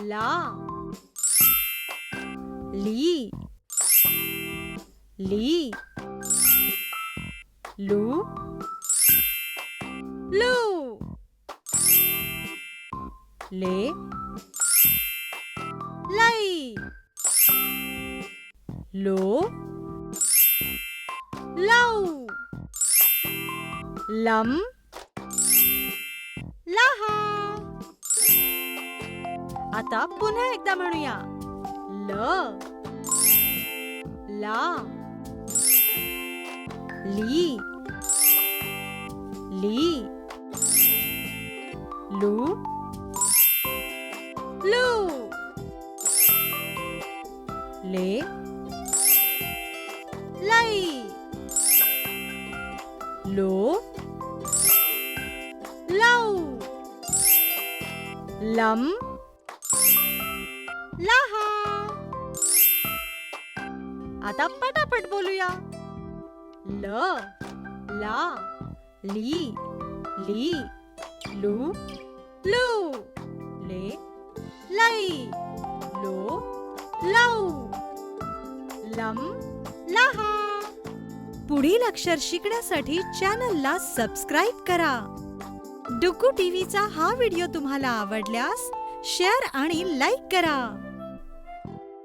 ला, ली, ली, लू, लू, ले, लाई, लो, लव, लम, लहा. आता पुन्हा एकदा म्हणूया. ल, ला, ली, ली, लू, लू, ले, लाई, लो, लव, लम, लहा. आता पटापट बोलूया. ल, ला, ली, ली, लू, लू, ले, लाई, लो, लव, लम, लहा. पुढील अक्षर शिकण्यासाठी चॅनलला सबस्क्राईब करा. डुग्गू टीव्हीचा हा व्हिडिओ तुम्हाला आवडल्यास शेअर आणि लाईक करा.